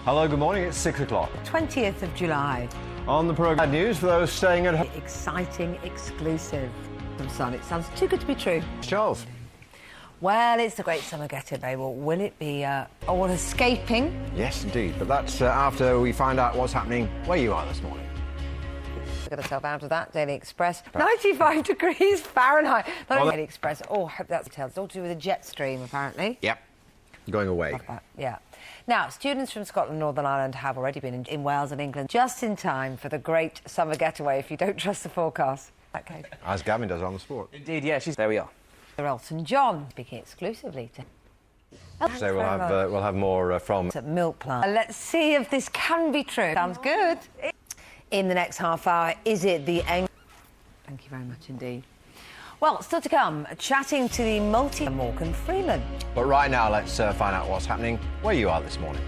Hello, good morning. It's 6 o'clock. 20th of July. On the programme, bad news for those staying at home. Exciting exclusive from Sun. It sounds too good to be true. Charles. Well, it's the great summer getaway. Well, will it be all escaping? Yes, indeed. But that's after we find out what's happening where you are this morning. Got herself out of that. Daily Express. 95 degrees Fahrenheit. Not only Daily Express. Oh, I hope that's detailed. It's all to do with the jet stream, apparently. Yep. Going away. Yeah. Now, students from Scotland and Northern Ireland have already been in Wales and England just in time for the great summer getaway, if you don't trust the forecast. Okay. As Gavin does on the sport. Indeed, yeah, there we are. Elton John, speaking exclusively to... So we'll have more from... Milk plant. Let's see if this can be true. Sounds good. In the next half hour, is it the end? Thank you very much indeed. Well, still to come, chatting to the Morgan Freeman. But right now, let's find out what's happening where you are this morning.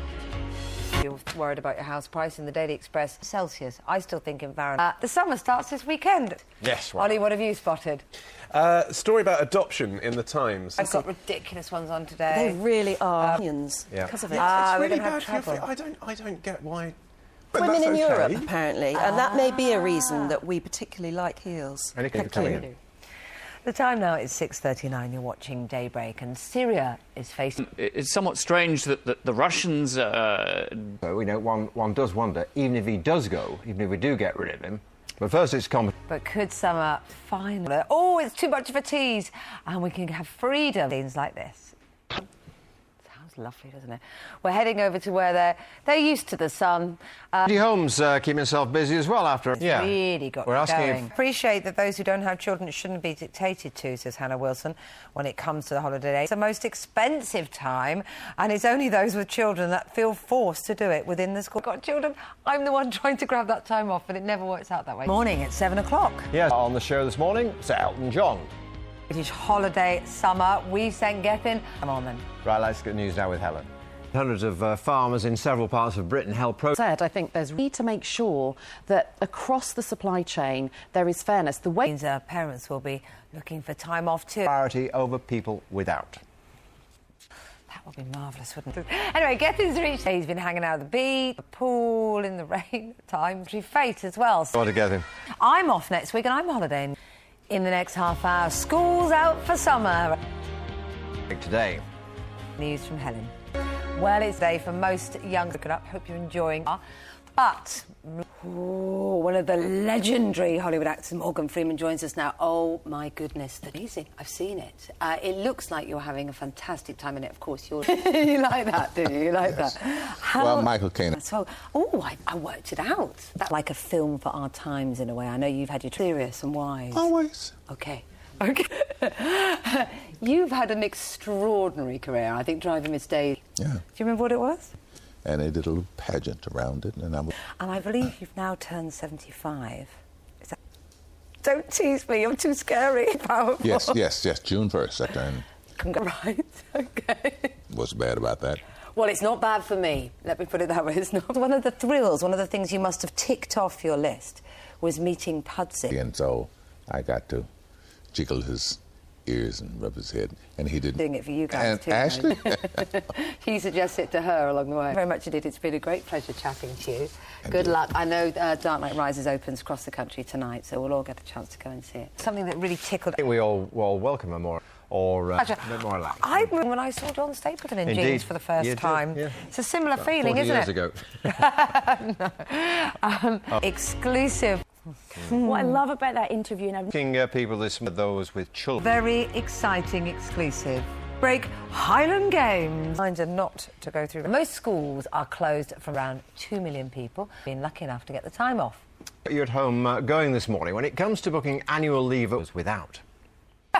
You're worried about your house price in the Daily Express. Celsius. I still think in Fahrenheit. The summer starts this weekend. Yes. Right. Ollie, what have you spotted? Story about adoption in the Times. I've got ridiculous ones on today. They really are onions because of it. It's really we're bad. trouble. I don't get why. Women in Europe, apparently, and that may be a reason that we particularly like heels. Anything coming in? The time now is 6:39. You're watching Daybreak, and Syria is facing... It's somewhat strange that the Russians... So, you know, one does wonder, even if he does go, even if we do get rid of him, but first it's But could summer finally... Oh, it's too much of a tease, and we can have freedom. Things like this. Sounds lovely, doesn't it? We're heading over to where they're used to the sun. Eddie Holmes keeping himself busy as well after... Really got We're asking going. Appreciate that those who don't have children shouldn't be dictated to, says Hannah Wilson, when it comes to the holiday. It's the most expensive time, and it's only those with children that feel forced to do it within the school. Got children, I'm the one trying to grab that time off, and it never works out that way. Morning at 7 o'clock. Yes, on the show this morning, it's Elton John. British holiday summer. We've sent Gethin. Come on then. Right, let's get news now with Helen. Hundreds of farmers in several parts of Britain held I think there's need to make sure that across the supply chain there is fairness. The way means parents will be looking for time off too. priority over people without. That would be marvellous, wouldn't it? Anyway, Gethin's reached. He's been hanging out at the beach, the pool, in the rain. Time to fate as well. Go on to Gethin. I'm off next week and I'm holidaying. In the next half hour, school's out for summer. Today. News from Helen. Well, it's day for most young. Look it up. Hope you're enjoying. But one of the legendary Hollywood actors, Morgan Freeman, joins us now. Oh my goodness, that's amazing! I've seen it. It looks like you're having a fantastic time in it. Of course, you're. You like that, do you? You like that? Well, Michael Caine. So, I worked it out. That's like a film for our times in a way. I know you've had your serious and wise. Always. Okay. You've had an extraordinary career. I think driving Miss Daisy. Yeah. Do you remember what it was? And they did a little pageant around it, and I believe you've now turned 75. Don't tease me, you're too scary. Powerful. Yes, June 1st I turned. Right, okay. What's bad about that? Well, it's not bad for me, let me put it that way. It's not. One of the thrills, one of the things you must have ticked off your list was meeting Pudsey. And so I got to jiggle his ears and rub his head, and he didn't. Doing it for you guys and too. Ashley? He suggests it to her along the way. Very much indeed. It's been a great pleasure chatting to you. Good luck. I know Dark Knight Rises opens across the country tonight, so we'll all get a chance to go and see it. Something that really tickled... I think we all welcome a more... a bit more relaxed. I remember when I saw John Stapleton in jeans for the first time. Yeah. It's a similar feeling, 40 isn't years it? ago. Exclusive. what I love about that interview, and Asking people those with children. Very exciting exclusive. Break Highland Games. Reminder not to go through. Most schools are closed for around 2 million people. Been lucky enough to get the time off. You're at home going this morning. When it comes to booking annual leave, it was without.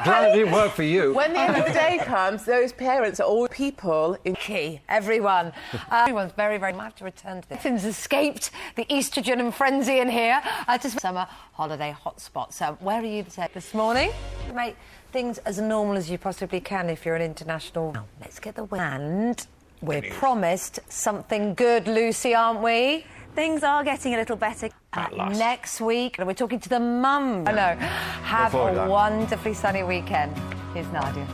Glad it didn't work for you. When the end of the day comes, those parents are all people in... Key, everyone. Everyone's very, very... I have to return to this. Things escaped the oestrogen and frenzy in here. Just summer holiday hotspot. So where are you this morning? Make things as normal as you possibly can if you're an international... Now, let's get the... And we're promised something good, Lucy, aren't we? things are getting a little better. Next week, we're talking to the mum. I know. Have a wonderfully sunny weekend. Here's Nadia.